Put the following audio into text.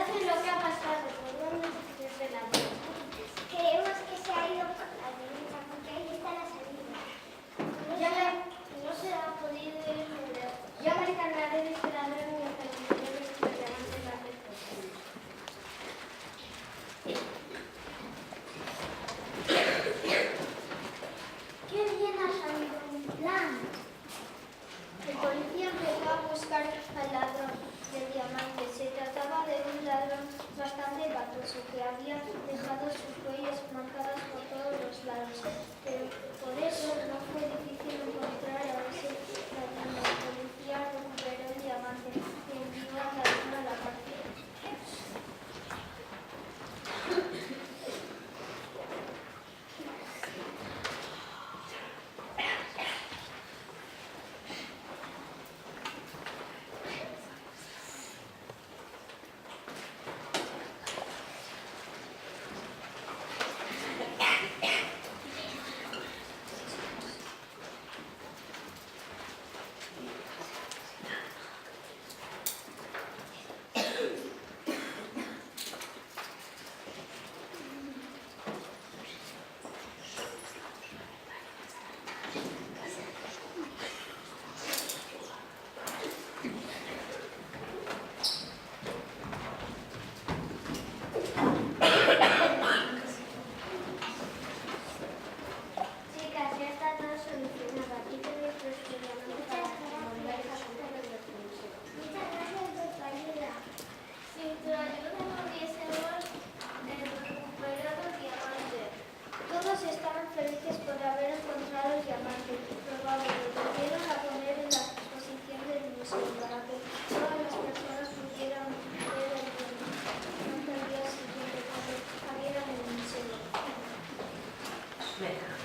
Entonces, ¿lo que ha pasado? ¿Por dónde se pierde la luz? Creemos que se ha ido por la derecha, porque ahí está la salida. No se ha podido ir sobre. Ya me encargaré de este ladrón y hasta los mayores que me levanten lo antes posible. ¡Qué bien ha salido mi plan! El policía empezó a buscar al ladrón de diamantes. Se trataba de un ladrón bastante batoso que había dejado sus huellas marcadas por todos los lados. Pero por eso no fue difícil encontrar a ese ladrón. El policía recuperó el diamante y envió al ladrón a la cárcel. Chicas, ya está todo solucionado. Aquí tenéis vuestro diamante para que volváis a comprar el museo. Muchas gracias por tu ayuda. Sin tu ayuda no hubiésemos recuperado el diamante. Todos estaban felices por haber encontrado el diamante. Probable, lo volvieron a poner en la exposición del museo para que todas las personas pudieran ver el diamante al día siguiente cuando abrieran el museo. Venga.